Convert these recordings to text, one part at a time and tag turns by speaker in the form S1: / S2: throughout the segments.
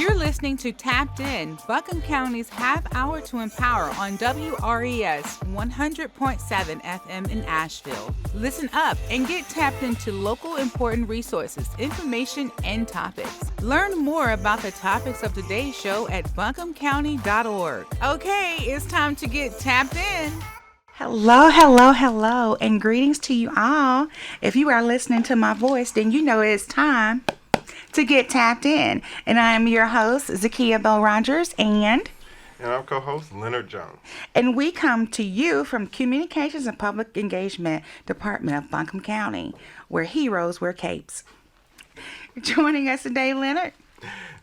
S1: You're listening to Tapped In, Buncombe County's half hour to empower on WRES 100.7 FM in Asheville. Listen up and get tapped into local important resources, information, and topics. Learn more about the topics of today's show at buncombecounty.org. Okay, it's time to get tapped in.
S2: Hello, and greetings to you all. If you are listening to my voice, then you know it's time to get tapped in. And I am your host, Zakia Bell Rogers, and
S3: I'm co-host Leonard Jones.
S2: And we come to you from Communications and Public Engagement Department of Buncombe County, where heroes wear capes. Joining us today, Leonard.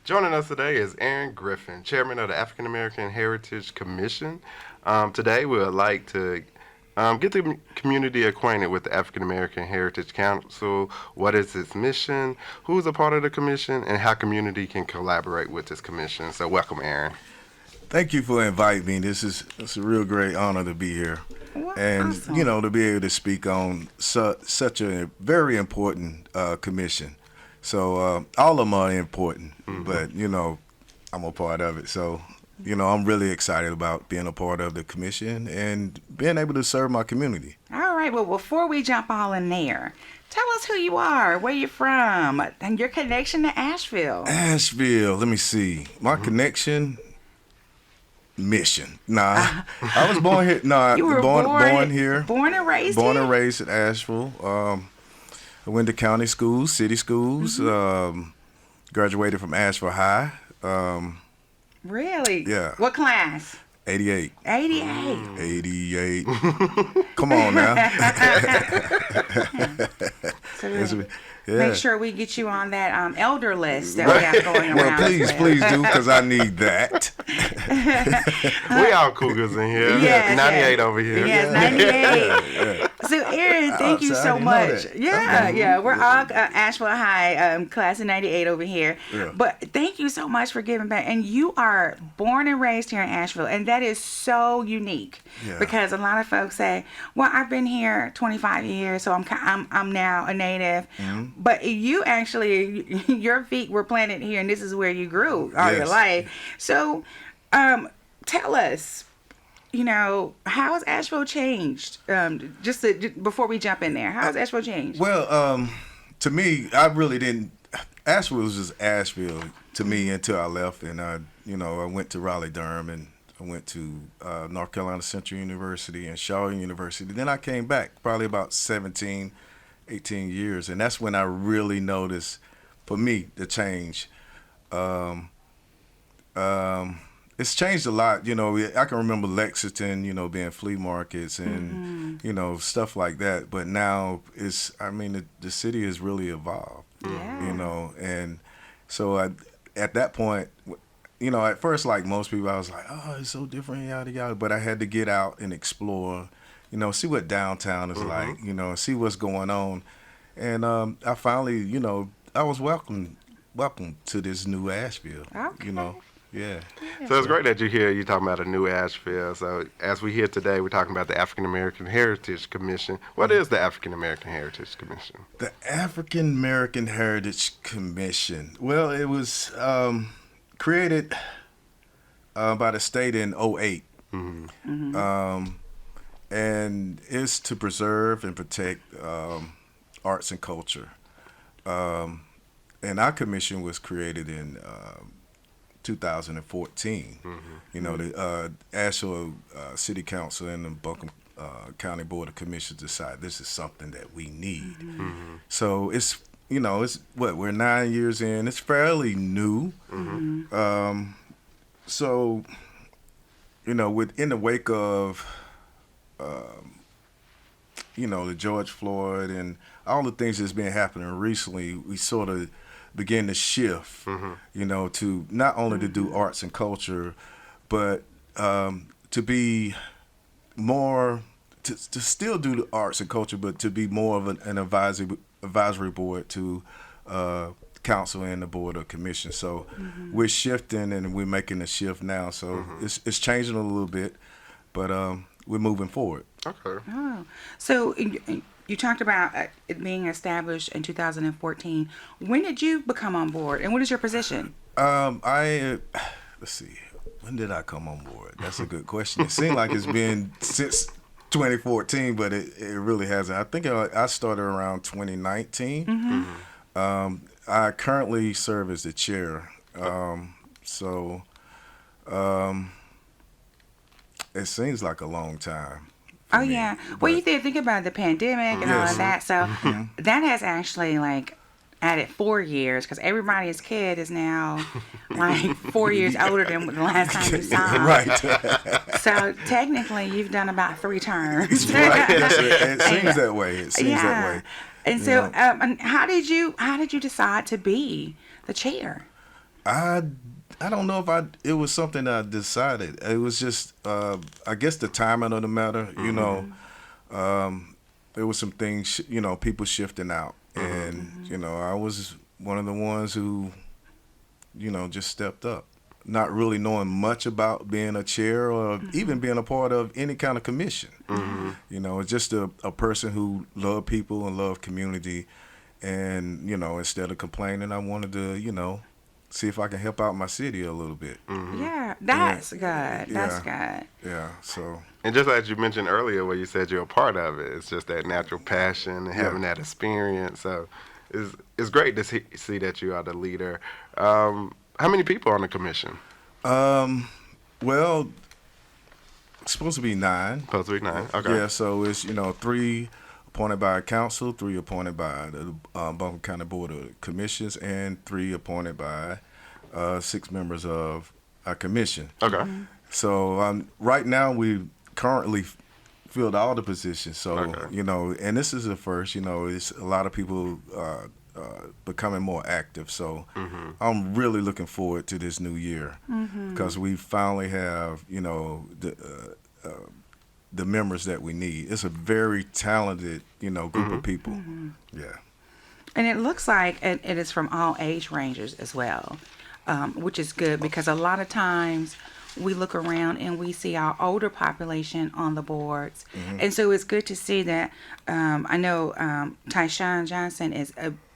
S3: Joining us today is Aaron Griffin, Chairman of the African American Heritage Commission. Today we would like to get the community acquainted with the African American Heritage Council, what is its mission, who's a part of the commission, and how community can collaborate with this commission. So welcome, Aaron.
S4: Thank you for inviting me. It's a real great honor to be here. And,
S2: awesome.
S4: To be able to speak on such a very important commission. So all of them are important, but, I'm a part of it. So, I'm really excited about being a part of the commission and being able to serve my community.
S2: All right, well, before we jump all in there, tell us who you are, where you're from, and your connection to Asheville.
S4: Asheville, let me see. My connection, mission. Nah, I was born here. No,
S2: you were
S4: born here.
S2: Born and raised
S4: Born
S2: here?
S4: and raised in Asheville. I went to county schools, city schools, graduated from Asheville High.
S2: Really?
S4: Yeah.
S2: What class?
S4: 88.
S2: 88.
S4: 88. Come on now.
S2: So
S4: Yeah.
S2: make sure we get you on that elder list that we have going around.
S4: Well, please do, because I need that.
S3: We all cougars in here.
S2: Yes,
S3: 98 over here.
S2: Yes, 98. So, Aaron, thank you so much. Yeah. We're all Asheville High, class of 98 over here.
S4: Yeah.
S2: But thank you so much for giving back. And you are born and raised here in Asheville, and that is so unique.
S4: Yeah.
S2: Because a lot of folks say, well, I've been here 25 years, so I'm now a native.
S4: Mm-hmm.
S2: But you actually, your feet were planted here, and this is where you grew all your
S4: Yes.
S2: life. So, tell us, how has Asheville changed? Before we jump in there, how has Asheville changed?
S4: Well, to me, I really didn't. Asheville was just Asheville to me until I left, and I went to Raleigh-Durham, and I went to North Carolina Central University and Shaw University. Then I came back probably about 17, 18 years, and that's when I really noticed, for me, the change. It's changed a lot. I can remember Lexington, being flea markets and, stuff like that. But now the city has really evolved,
S2: Yeah.
S4: And so at that point, at first, like most people, I was like, oh, it's so different, yada, yada. But I had to get out and explore, see what downtown is like, see what's going on. And I finally, I was welcome to this new Asheville,
S2: Okay.
S4: Yeah.
S3: So it's great that you're here. You're talking about a new Asheville. So as we hear today, we're talking about the African American Heritage Commission. What is the African American Heritage Commission?
S4: The African American Heritage Commission. Well, it was created by the state in 2008. And it's to preserve and protect arts and culture. And our commission was created in 2014. The Asheville City Council and the Buncombe County Board of Commissioners decided this is something that we need. So it's we're 9 years in. It's fairly new. So within the wake of the George Floyd and all the things that's been happening recently, we sort of begin to shift, to not only to do arts and culture, but to be more, to still do the arts and culture, but to be more of an advisory board to council and the board of commission. So we're shifting and we're making a shift now. So it's changing a little bit, but we're moving forward.
S3: Okay.
S2: Oh, so you talked about it being established in 2014. When did you become on board, and what is your position?
S4: Let's see. When did I come on board? That's a good question. It seemed like it's been since 2014, but it really hasn't. I think I started around 2019. I currently serve as the chair. It seems like a long time.
S2: Oh, yeah. Well, you think about the pandemic and all of that. So that has actually, like, added 4 years because everybody's kid is now, like, 4 years older than the last time you saw them.
S4: Right.
S2: So technically, you've done about 3 terms.
S4: Right. It seems that way. It seems that way.
S2: And so, and how did you decide to be the chair?
S4: I don't know if it was something I decided. It was just, I guess the timing of the matter, you know, there was some things, people shifting out. And, I was one of the ones who, just stepped up, not really knowing much about being a chair or even being a part of any kind of commission. Just a person who loved people and loved community. And, instead of complaining, I wanted to, see if I can help out my city a little bit.
S2: Yeah, that's good. That's good.
S4: Yeah, so.
S3: And just like you mentioned earlier where you said you're a part of it, it's just that natural passion and having that experience. So it's great to see that you are the leader. How many people on the commission?
S4: Well, it's supposed to be 9.
S3: Supposed to be 9, okay.
S4: Yeah, so it's, 3 appointed by council, 3 appointed by the Buncombe County Board of Commissions, and 3 appointed by 6 members of our commission.
S3: Okay.
S4: So right now we currently filled all the positions. So, and this is the first, it's a lot of people becoming more active. So I'm really looking forward to this new year because we finally have, the members that we need. It's a very talented, group of people. Yeah.
S2: And it looks like it is from all age ranges as well, which is good because a lot of times we look around and we see our older population on the boards. And so it's good to see that I know Tyshawn Johnson is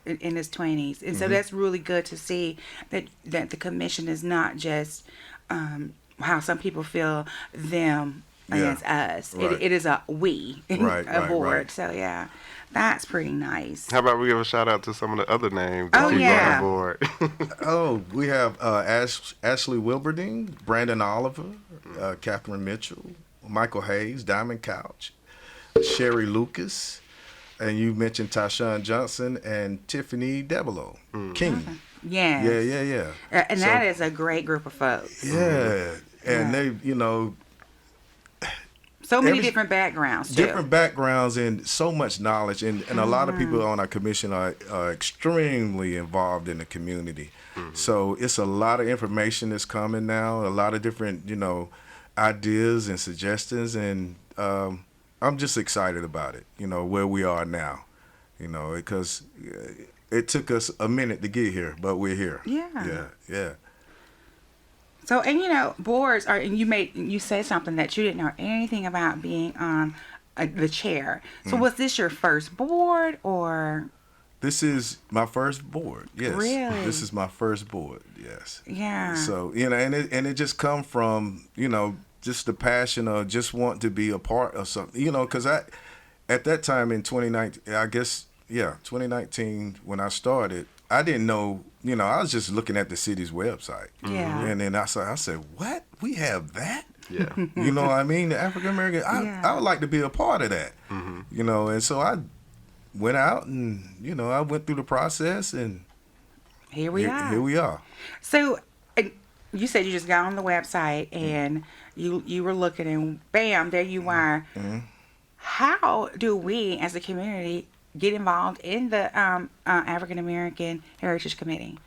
S2: in his 20s. And so that's really good to see that the commission is not just how some people feel them against us.
S4: Right.
S2: It is a we board. Right. So yeah, that's pretty nice.
S3: How about we give a shout out to some of the other names that you brought on board?
S4: We have Ashley Wilberding, Brandon Oliver, Catherine Mitchell, Michael Hayes, Diamond Couch, Sherry Lucas, and you mentioned Tyshawn Johnson and Tiffany Debelow King.
S2: Yes.
S4: Yeah.
S2: And that is a great group of folks.
S4: Yeah. And they,
S2: so many different backgrounds, too.
S4: Different backgrounds and so much knowledge. And a lot of people on our commission are extremely involved in the community. So it's a lot of information that's coming now, a lot of different, ideas and suggestions. And I'm just excited about it, where we are now, because it took us a minute to get here, but we're here. Yeah.
S2: So, and boards are, and you said something that you didn't know anything about being on the chair. So was this your first board or?
S4: This is my first board, yes.
S2: Really?
S4: This is my first board, yes.
S2: Yeah.
S4: So, and it just come from, just the passion of just want to be a part of something, because at that time in 2019, 2019 when I started, I didn't know, I was just looking at the city's website.
S2: Yeah.
S4: And then I said, what? We have that?
S3: Yeah.
S4: You know what I mean? The African American, I would like to be a part of that. And so I went out and, I went through the process and
S2: here we are.
S4: Here we are.
S2: So you said you just got on the website and you were looking and bam, there you are. How do we as a community get involved in the African American Heritage Committee?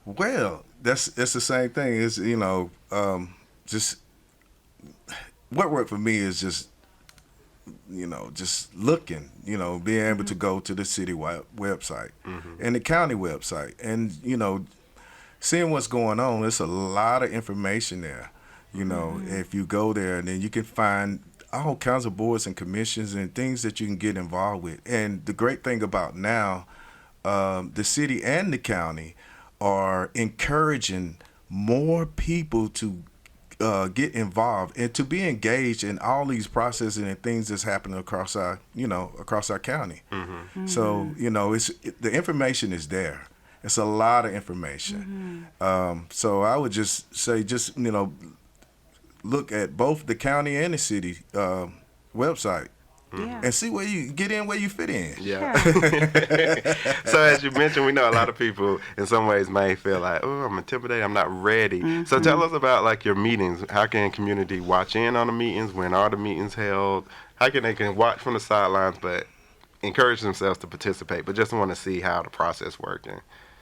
S4: Well, it's the same thing. It's just what worked for me is just just looking, being able to go to the city website and the county website, and seeing what's going on. There's a lot of information there. If you go there, and then you can find all kinds of boards and commissions and things that you can get involved with. And the great thing about now, the city and the county are encouraging more people to get involved and to be engaged in all these processes and things that's happening across our county. So, the information is there. It's a lot of information. So I would just say, look at both the county and the city website.
S2: Yeah.
S4: And see where you get in, where you fit in.
S3: Yeah. So as you mentioned, we know a lot of people in some ways may feel like, oh, I'm intimidated, I'm not ready. So tell us about like your meetings. How can community watch in on the meetings? When are the meetings held? How can they watch from the sidelines but encourage themselves to participate, but just want to see how the process working?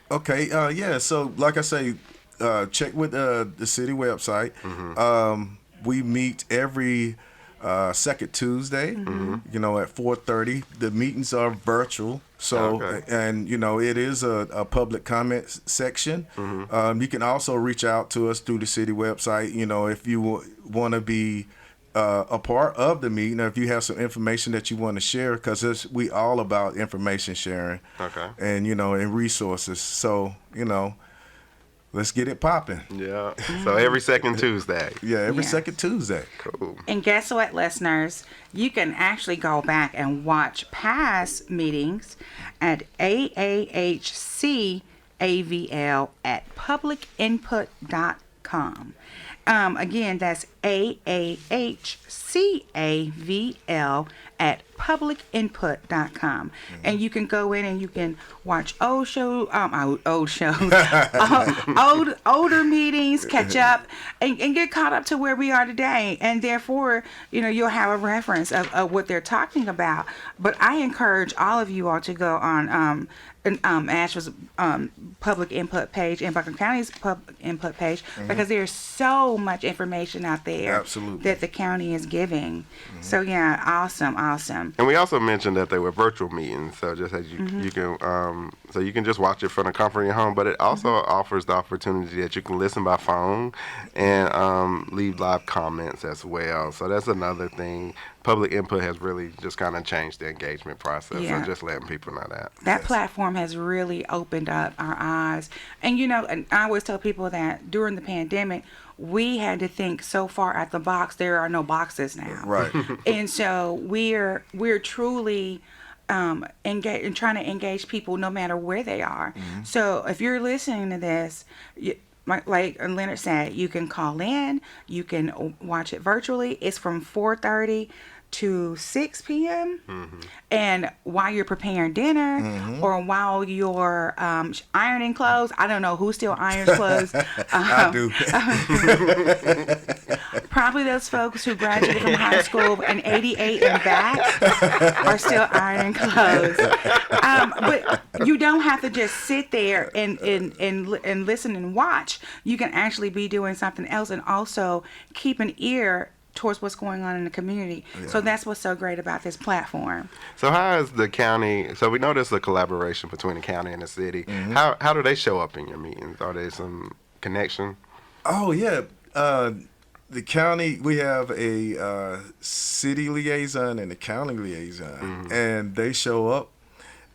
S4: Okay. So like I say, check with the city website. We meet every second Tuesday, at 4:30. The meetings are virtual, so and it is a public comment section. You can also reach out to us through the city website. If you want to be a part of the meeting, or if you have some information that you want to share, because we all about information sharing. And and resources. So let's get it popping.
S3: Yeah. So every second Tuesday.
S4: Yeah, every
S2: Yes.
S4: second Tuesday.
S3: Cool.
S2: And guess what, listeners? You can actually go back and watch past meetings at AAHCAVL at publicinput.com. Again, that's AAHCAVL at publicinput.com. And you can go in and you can watch older meetings, catch up, and get caught up to where we are today. And therefore, you'll have a reference of what they're talking about. But I encourage all of you all to go on Asheville's public input page and Buncombe County's public input page, because there's so much information out there that the county is giving. So yeah, awesome.
S3: And we also mentioned that they were virtual meetings, so just as you can just watch it from the comfort of your home, but it also offers the opportunity that you can listen by phone and leave live comments as well. So that's another thing. Public input has really just kind of changed the engagement process.
S2: Yeah.
S3: So just letting people know that.
S2: That platform has really opened up our eyes. And and I always tell people that during the pandemic, we had to think so far out the box. There are no boxes now.
S4: Right.
S2: And so we're truly engage and trying to engage people no matter where they are. So if you're listening to this, like Leonard said, you can call in, you can watch it virtually. It's from 4:30 to 6 p.m. And while you're preparing dinner or while you're ironing clothes, I don't know who still irons clothes.
S4: I do.
S2: Probably those folks who graduated from high school in 88 and back are still ironing clothes. But you don't have to just sit there and listen and watch. You can actually be doing something else and also keep an ear towards what's going on in the community. Yeah. So that's what's so great about this platform.
S3: So how is the county, so we know there's a collaboration between the county and the city. How do they show up in your meetings? Are there some connection?
S4: Oh, yeah. The county, we have a city liaison and a county liaison, and they show up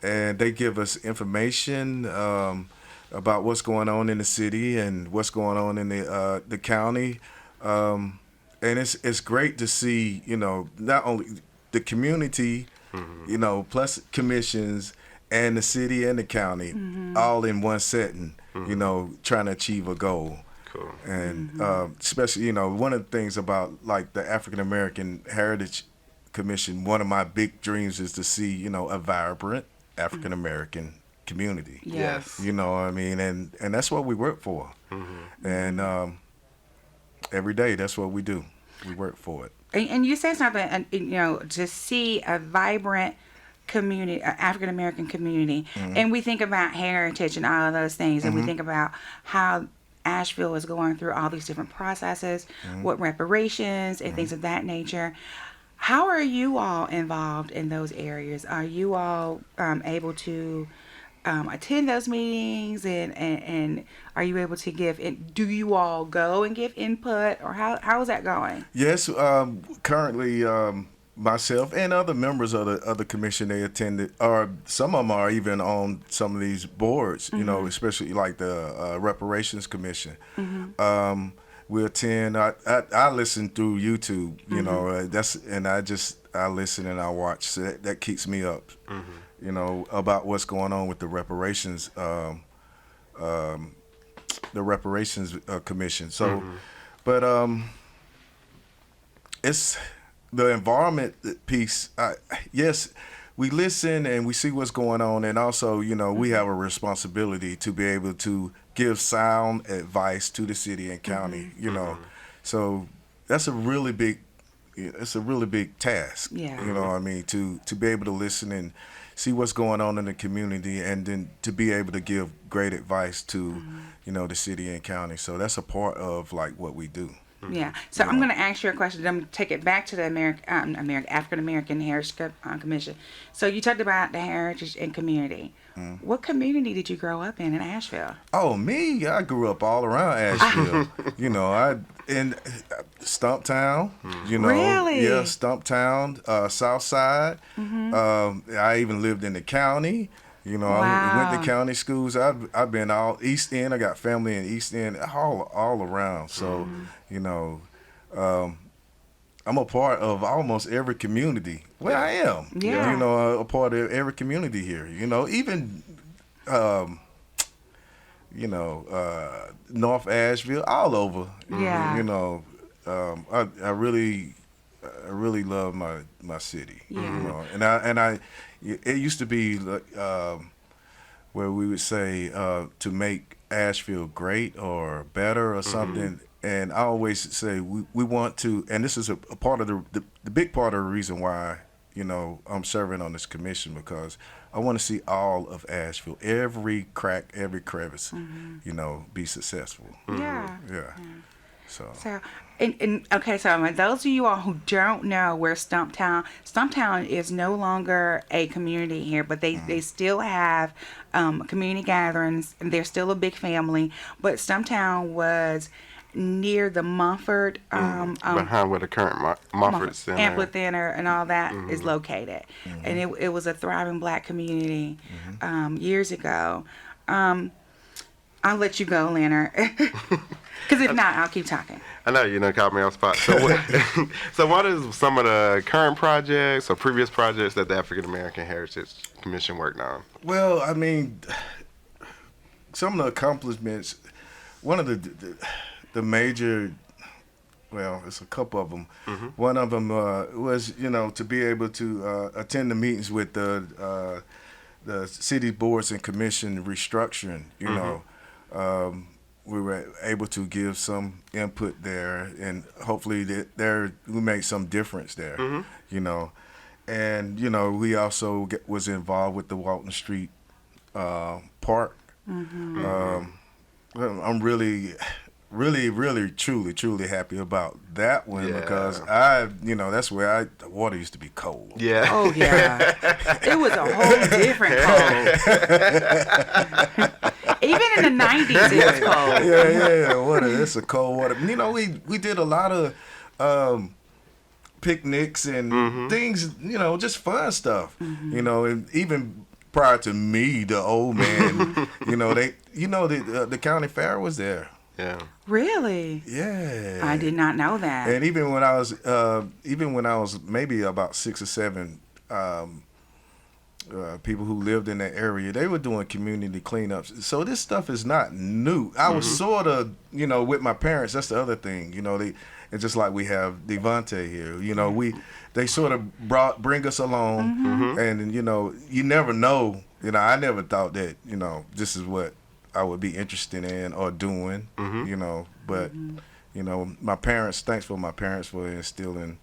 S4: and they give us information about what's going on in the city and what's going on in the county. And it's great to see, not only the community, plus commissions and the city and the county all in one setting, trying to achieve a goal.
S3: Cool.
S4: And especially, one of the things about like the African American Heritage Commission, one of my big dreams is to see, a vibrant African American community.
S3: Yes.
S4: You know what I mean? And that's what we work for. And every day, that's what we do. We work for it.
S2: And you said something, to see a vibrant community, African American community, and we think about heritage and all of those things, and we think about how Asheville is going through all these different processes, what reparations and things of that nature. How are you all involved in those areas? Are you all able to attend those meetings, and are you able to give? Do you all go and give input, or how is that going?
S4: Yes, currently myself and other members of the commission, they attended, or some of them are even on some of these boards. You know, especially like the reparations commission. We attend. I listen through YouTube. You know, I listen and I watch. So that keeps me up. You know, about what's going on with the reparations, commission. So, but it's the environment piece. Yes, we listen and we see what's going on, and also, you know, we have a responsibility to be able to give sound advice to the city and county. You know, so that's a really big. It's a really big task.
S2: Yeah.
S4: You know what I mean? To be able to listen and see what's going on in the community, and then to be able to give great advice to, you know, the city and county. So that's a part of like what we do.
S2: Yeah. So I'm going to ask you a question. I'm going to take it back to the African American Heritage Commission. So you talked about the heritage and community. What community did you grow up in Asheville?
S4: Oh, me? I grew up all around Asheville. You know, in Stumptown. You know,
S2: Really?
S4: Yeah, Stumptown, South Side. I even lived in the county. You know, I went to county schools. I've been all East End. I got family in East End, all around. So, you know, I'm a part of almost every community. Well, I am.
S2: Yeah.
S4: You know, a part of every community here. You know, even, North Asheville, all over.
S2: Yeah.
S4: You know, I really love my city.
S2: Yeah.
S4: You know, and I it used to be where we would say to make Asheville great or better or something. And I always say we want to, and this is a part of the big part of the reason why, you know, I'm serving on this commission, because I want to see all of Asheville, every crack, every crevice, you know, be successful.
S2: Yeah.
S4: Yeah. So
S2: Okay, so those of you all who don't know where Stumptown is no longer a community here, but they still have community gatherings, and they're still a big family. But Stumptown was near the Mumford
S3: behind where the current Mumford Center,
S2: amphitheater and all that is located, and it was a thriving Black community years ago. I'll let you go, Leonard, because if not, I'll keep talking.
S3: I know you caught me off spot. So what is some of the current projects or previous projects that the African American Heritage Commission worked on?
S4: Well, I mean, some of the accomplishments. One of the major, well, it's a couple of them. One of them was, you know, to be able to attend the meetings with the city boards and commission restructuring. You know, we were able to give some input there, and hopefully we made some difference there. You know, and you know, we also was involved with the Walton Street Park. I'm really, truly happy about that one, because that's where the water used to be cold.
S3: Yeah.
S2: Oh yeah, it was a whole different cold. Even in the 90s, it was cold.
S4: Yeah, water. It's a cold water. You know, we did a lot of picnics and things. You know, just fun stuff. You know, and even prior to me, the old man, the county fair was there.
S3: Yeah.
S2: Really?
S4: Yeah.
S2: I did not know that.
S4: And even when I was maybe about 6 or 7, people who lived in that area, they were doing community cleanups. So this stuff is not new. I was sort of, you know, with my parents. That's the other thing. You know, it's just like we have Devontae here. You know, they sort of bring us along, and you know, you never know. You know, I never thought that, you know, this is what I would be interested in or doing. You know, but you know, thanks for my parents for instilling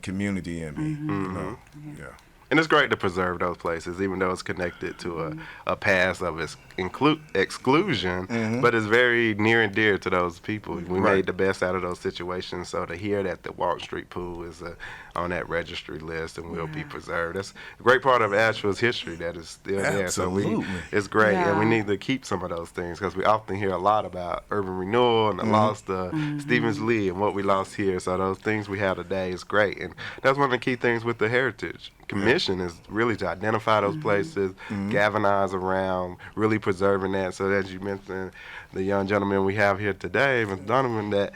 S4: community in me. You know, yeah.
S3: And it's great to preserve those places, even though it's connected to a past of its exclusion, but it's very near and dear to those people. We made the best out of those situations, so to hear that the Walk Street Pool is on that registry list and will be preserved, that's a great part of Asheville's history that is still there. So it's great, and we need to keep some of those things, because we often hear a lot about urban renewal and the loss of Stevens Lee and what we lost here. So those things we have today is great, and that's one of the key things with the Heritage Commission is really to identify those places, galvanize around, really preserving that. So as you mentioned, the young gentleman we have here today, Mr. Donovan, that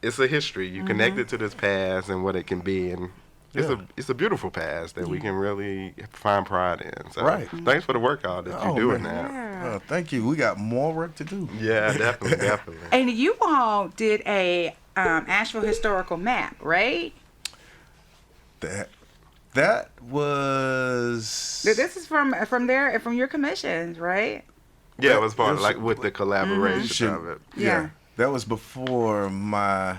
S3: it's a history. You connect it to this past and what it can be, and it's a beautiful past that we can really find pride in. So thanks for the work all that you're doing now.
S4: Thank you. We got more work to do.
S3: Yeah, definitely.
S2: And you all did a Asheville historical map, right?
S4: That was.
S2: This is from your commissions, right?
S3: Yeah, it was part of, like, with the collaboration of it.
S2: Yeah.
S4: That was before my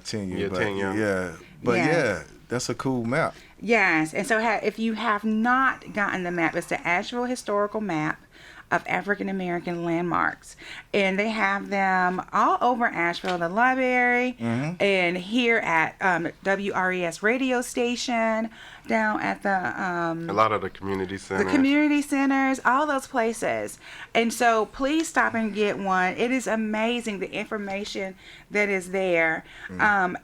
S4: tenure.
S3: Your tenure.
S4: Yeah, that's a cool map.
S2: Yes, and so if you have not gotten the map, it's the Asheville historical map of African American landmarks, and they have them all over Asheville, the library, and here at WRES radio station, down at the
S3: a lot of the community centers.
S2: The community centers, all those places. And so please stop and get one. It is amazing, the information that is there. And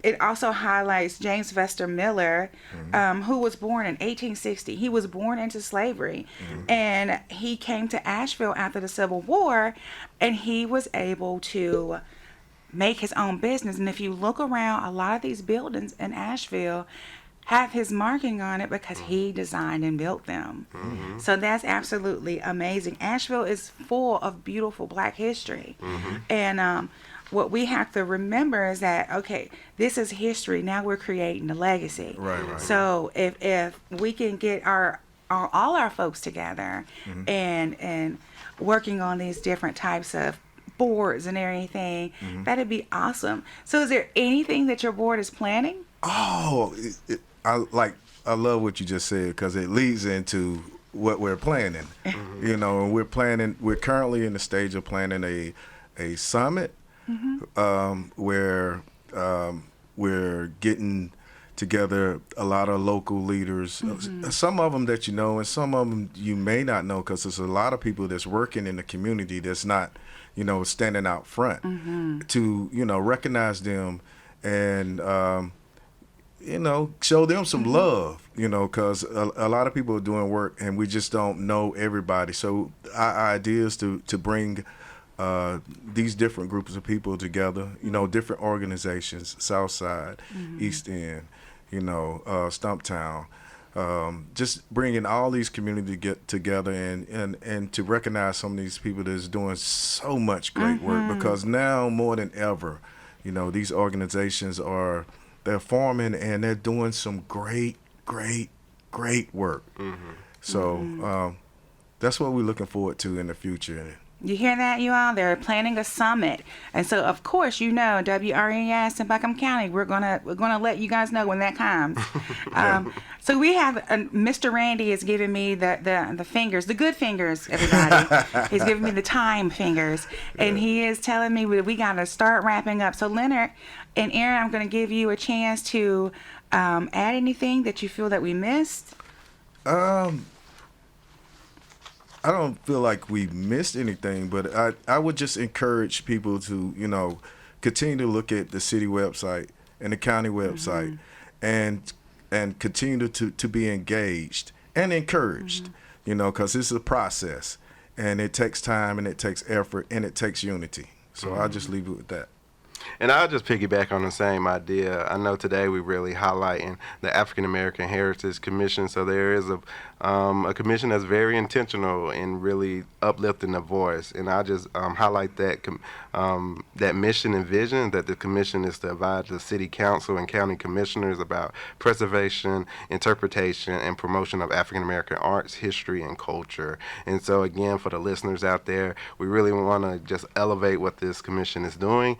S2: it also highlights James Vester Miller, who was born in 1860. He was born into slavery, and he came to Asheville after the Civil War, and he was able to make his own business. And if you look around, a lot of these buildings in Asheville have his marking on it because he designed and built them. So that's absolutely amazing. Asheville is full of beautiful Black history. And what we have to remember is that, okay, this is history. Now we're creating a legacy.
S4: Right.
S2: So if we can get all our folks together and working on these different types of boards and everything, that'd be awesome. So is there anything that your board is planning?
S4: Oh, I love what you just said, because it leads into what we're planning. You know, and we're currently in the stage of planning a summit where we're getting together a lot of local leaders, some of them that you know and some of them you may not know, because there's a lot of people that's working in the community that's not, standing out front to, recognize them and, show them some love, because a lot of people are doing work and we just don't know everybody. So our idea is to bring these different groups of people together, different organizations, Southside, East End, Stumptown, just bringing all these communities get together and to recognize some of these people that's doing so much great work, because now more than ever, these organizations they're forming and they're doing some great work. So that's what we're looking forward to in the future.
S2: You hear that, you all? They're planning a summit, and so of course, WRES in Buncombe County, we're gonna let you guys know when that comes. So we have Mr. Randy is giving me the fingers, the good fingers, everybody. He's giving me the time fingers, and he is telling me we gotta start wrapping up. So Leonard and Aaron, I'm gonna give you a chance to add anything that you feel that we missed.
S4: I don't feel like we missed anything, but I would just encourage people to, continue to look at the city website and the county website and continue to be engaged and encouraged, because it's a process and it takes time and it takes effort and it takes unity. So I'll just leave it with that.
S3: And I'll just piggyback on the same idea. I know today we're really highlighting the African American Heritage Commission. So there is a commission that's very intentional in really uplifting the voice. And I just highlight that that mission and vision that the commission is to advise the city council and county commissioners about preservation, interpretation, and promotion of African American arts, history, and culture. And so again, for the listeners out there, we really want to just elevate what this commission is doing.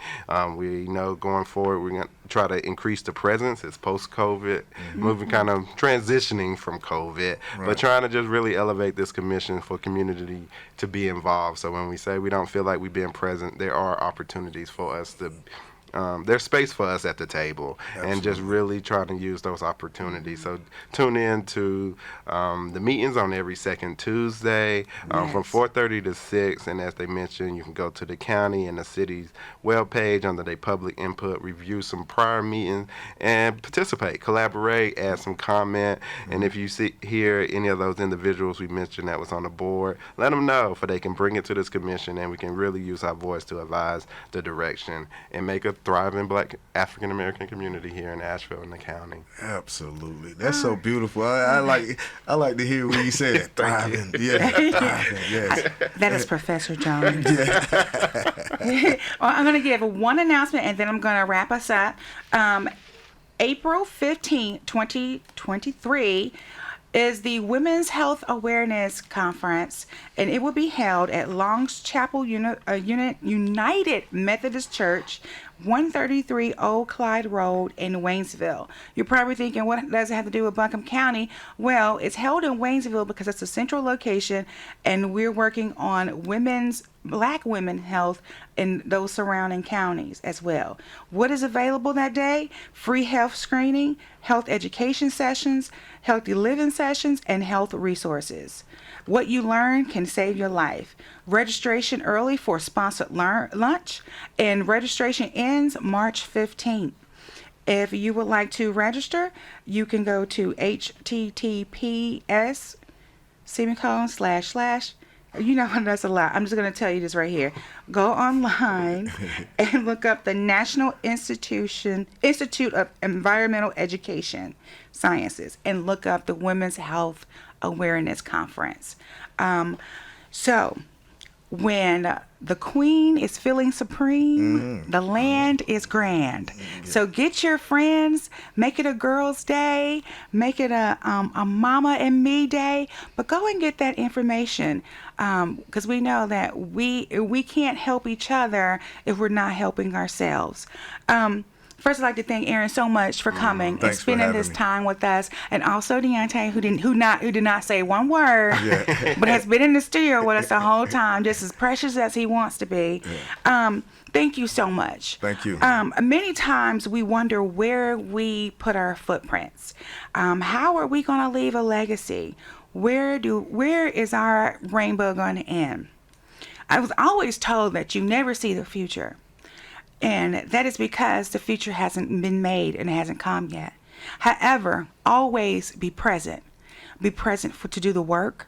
S3: We know going forward try to increase the presence. It's post-COVID, moving kind of transitioning from COVID, but trying to just really elevate this commission for community to be involved. So when we say we don't feel like we've been present, there are opportunities for us to there's space for us at the table. Absolutely. And just really trying to use those opportunities. So tune in to the meetings on every second Tuesday from 4:30 to 6. And as they mentioned, you can go to the county and the city's webpage under their public input, review some prior meetings, and participate, collaborate, add some comment. And if you hear any of those individuals we mentioned that was on the board, let them know so they can bring it to this commission, and we can really use our voice to advise the direction and make a thriving Black African American community here in Asheville and the county.
S4: Absolutely, that's so beautiful. I like to hear when you say that. Thriving, thriving. Yes,
S2: that is Professor Jones. Well, I'm going to give one announcement, and then I'm going to wrap us up. April 15th, 2023. Is the Women's Health Awareness Conference, and it will be held at Long's Chapel United Methodist Church, 133 Old Clyde Road in Waynesville. You're probably thinking, what does it have to do with Buncombe County? Well, it's held in Waynesville because it's a central location, and we're working on Black women health in those surrounding counties as well. What is available that day? Free health screening, health education sessions, healthy living sessions, and health resources. What you learn can save your life. Registration early for sponsored lunch, and registration ends March 15th. If you would like to register, you can go to https:// you know that's a lot. I'm just going to tell you this right here. Go online and look up the National Institute of Environmental Education Sciences and look up the Women's Health Awareness Conference. So when the queen is feeling supreme, the land is grand. So get your friends, make it a girls' day, make it a mama and me day, but go and get that information, because we know that we can't help each other if we're not helping ourselves. First, I'd like to thank Aaron so much for coming and spending this time with us, and also Deontay, who did not say one word, but has been in the studio with us the whole time, just as precious as he wants to be. Thank you so much.
S4: Thank you.
S2: Many times we wonder where we put our footprints. How are we going to leave a legacy? Where is our rainbow going to end? I was always told that you never see the future. And that is because the future hasn't been made and it hasn't come yet. However, always be present. Be present to do the work.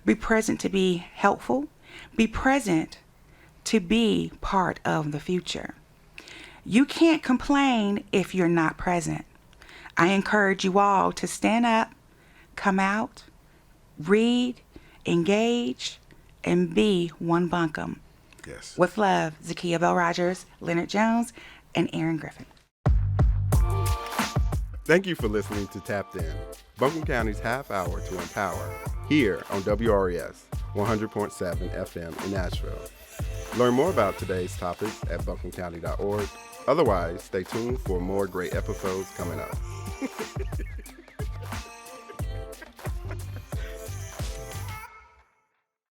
S2: Be present to be helpful. Be present to be part of the future. You can't complain if you're not present. I encourage you all to stand up, come out, read, engage, and be one Buncombe.
S4: Yes.
S2: With love, Zakiya Bell Rogers, Leonard Jones, and Aaron Griffin.
S3: Thank you for listening to Tapped In, Buncombe County's half hour to empower, here on WRES 100.7 FM in Asheville. Learn more about today's topics at buncombecounty.org. Otherwise, stay tuned for more great episodes coming up.